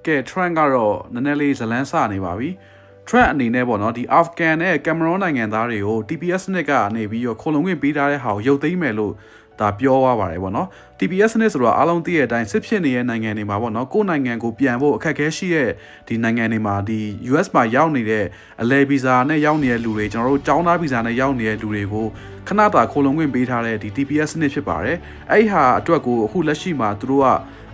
ကဲ Trump ကတော့နည်းနည်းလေးဇလန်းစနေပါပြီ Trump အနေနဲ့ပေါ့နော်ဒီ Afghan နဲ့ Cameroon နိုင်ငံသားတွေကို TPS နှစ်ကနေပြီးတော့ခိုလုံခွင့်ပေးထားတဲ့ဟာကိုရုပ်သိမ်းမယ်လို့ဒါပြောသွားပါတယ်ပေါ့နော် TPS နှစ်ဆိုတော့အားလုံးသိတဲ့အတိုင်းစစ်ဖြစ်နေတဲ့နိုင်ငံတွေမှာပေါ့နော်ကိုယ်နိုင်ငံကိုပြန်ဖို့အခက်အခဲရှိတဲ့ဒီနိုင်ငံတွေမှာဒီ US မှာရောက်နေတဲ့အလဲဗီဇာနဲ့ရောက်နေတဲ့လူတွေကျွန်တော်တို့ចောင်းသားဗီဇာနဲ့ရောက်နေတဲ့လူတွေကိုခဏတာခိုလုံခွင့်ပေးထားတဲ့ဒီ TPS နှစ်ဖြစ်ပါတယ်အဲ့ဒီဟာအတွက်ကိုအခုလက်ရှိမှာသူတို့က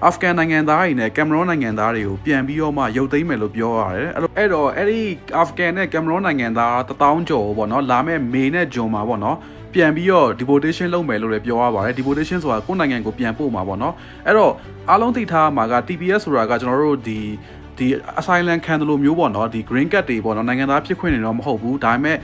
အာဖဂန်နိုင်ငံသားတွေနဲ့ကင်မရွန်နိုင်ငံသားတွေကိုပြန်ပြီးတော့မှရုပ်သိမ်းမယ်လို့ပြောရတယ်အဲ့တော့အဲ့ဒီအာဖဂန်နဲ့ကင်မရွန်နိုင်ငံသား1000ကျော်ပေါ့နော်လာမဲ့မေနဲ့ဂျွန်မှာပေါ့နော်ပြန်ပြီးတော့ deportation လုပ်မယ်လို့လည်းပြောရပါတယ် deportation ဆိုတာကိုယ့်နိုင်ငံကိုပြန်ပို့မှာပေါ့နော်အဲ့တော့အားလုံးသိထားမှာက TPS ဆိုတာကကျွန်တော်တို့ဒီ asylum ခံတယ်လို့မျိုးပေါ့နော်ဒီ green card တွေပေါ့နော်နိုင်ငံသားဖြစ်ခွင့်တွေတော့မဟုတ်ဘူးဒါပေမဲ့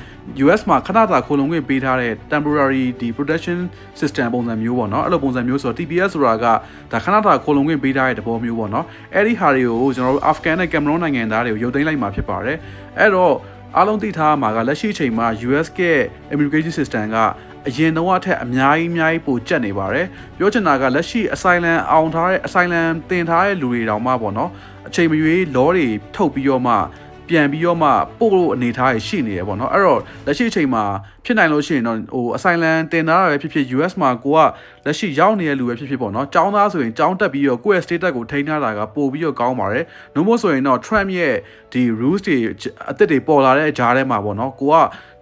US မှာခဏတာခိုလုံခွင့်ပေးထားတဲ့ temporary ဒီ protection system ပုံစံမျိုးပေါ့နော်အဲ့လိုပုံစံမျိုးဆိုတော့ TPS ဆိုတာကဒါခဏတာခိုလုံခွင့်ပေးထားတဲ့သဘောမျိုးပေါ့နော်အဲ့ဒီဟာတွေကိုကျွန်တော်တို့ Afghan နဲ့ Cameroon နိုင်ငံသားတွေကိုရုပ်သိမ်းလိုက်မှာဖြစ်ပါတယ်အဲ့တော့အားလုံးသိထားမှာကလက်ရှိအချိန်မှာ US က immigration system ကအရင်တော့အထက်အများကြီးပိုကျက်နေပါတယ်ပြောချင်တာကလက်ရှိ asylum အောင်ထားတဲ့ asylum တင်ထားတဲ့လူတွေတောင်မှပေါ့နော်အချိန်မရွေးလောတွေထုတ်ပြီးတော့မှပြန်ပြီးတော့မှပို့လို့အနေထားရရှိနေရပေါ့နော်အဲ့တော့လက်ရှိအချိန်မှာဖြစ်နိုင်လို့ရှိရင်တော့ဟို asylum တင်ထားတာပဲဖြစ်ဖြစ် US မှာကိုကလက်ရှိရောက်နေတဲ့လူပဲဖြစ်ဖြစ်ပေါ့နော်ចောင်းသားဆိုရင်ចောင်းတက်ပြီးတော့ကိုယ့်ရဲ့ status ကိုထိန်းထားတာကပို့ပြီးတော့ကောင်းပါတယ်နှုတ်မို့ဆိုရင်တော့ Trump ရဲ့ဒီ rules တွေအသစ်တွေပေါ်လာတဲ့ဂျားထဲမှာပေါ့နော်ကိုက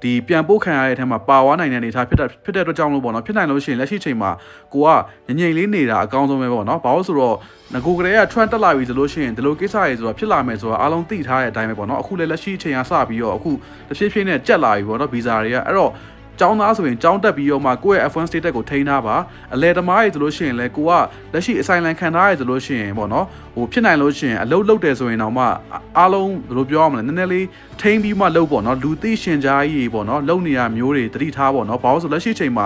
ဒီပြန်ပို့ခံရတဲ့အထက်မှာပါဝါနိုင်တဲ့အနေအထားဖြစ်တဲ့အတွက်ကြောင့်လို့ပေါ့နော်ဖြစ်နိုင်လို့ရှိရင်လက်ရှိချိန်မှာကိုကငြိမ်လေးနေတာအကောင်းဆုံးပဲပေါ့နော်ဘာလို့ဆိုတော့ငကိုကလေးက Trump တက်လာပြီဆိုလို့ရှိရင်ဒီလိုကိစ္စတွေဆိုတာဖြစ်လာမယ်ဆိုတာအားလုံးသိထားတဲ့အတိုင်းပဲပေါ့နော်အခုလည်းလက်ရှိချိန်ကစပြီးတော့အခုတစ်ဖြည်းဖြည်းနဲ့ကြက်လာပြီပေါ့နော်ဗီဇာတွေကအဲ့တော့ចောင်းသားဆိုရင်ចောင်းတက်ပြီးတော့မှကိုယ့်ရဲ့ F1 status ကိုထိန်းထားပါအလဲသမားတွေဆိုလို့ရှိရင်လည်းကိုကလက်ရှိ asylum ခံထားရဆိုလို့ရှိရင်ပေါ့နော်ဟိုဖြစ်နိုင်လို့ရှိရင်အလုပ်လုပ်တယ်ဆိုရင်တော့မှအားလုံးဘယ်လိုပြောရမလဲနည်းနည်းလေးထိန်းပြီးမှလုပ်ပေါ့နော်လူသိရှင်ကြားကြီးပေါ့နော်လုပ်နေရမျိုးတွေတတိထားပေါ့နော်ဘာလို့ဆိုလက်ရှိချိန်မှာ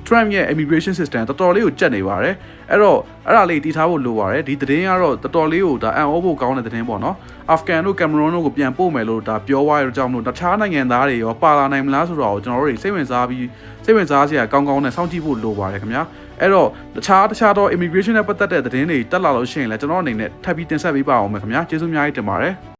Trump ရဲ့ immigration system တော်တော်လေးကိုကြက်နေပါတယ်အဲ့တော့အဲ့ဒါလေးတည်ထားဖို့လိုပါတယ်ဒီသတင်းကတော့တော်တော်လေးကိုဒါအံ့ဩဖို့ကောင်းတဲ့သတင်းပေါ့နော် Afghan တို့ Cameroon တို့ကိုပြန်ပို့မယ်လို့ဒါပြောသွားရတဲ့ကြောင့်မလို့တခြားနိုင်ငံသားတွေရောပါလာနိုင်မလားဆိုတော့ကျွန်တော်တို့တွေစိတ်ဝင်စားစရာကောင်းကောင်းနဲ့စောင့်ကြည့်ဖို့လိုပါတယ်ခင်ဗျာအဲ့တော့တခြားတော့ immigration နဲ့ပတ်သက်တဲ့သတင်းတွေတက်လာလို့ရှိရင်လည်းကျွန်တော်အနေနဲ့ထပ်ပြီးတင်ဆက်ပေးပါအောင်မယ်ခင်ဗျာကျေးဇူးအများကြီးတင်ပါတယ်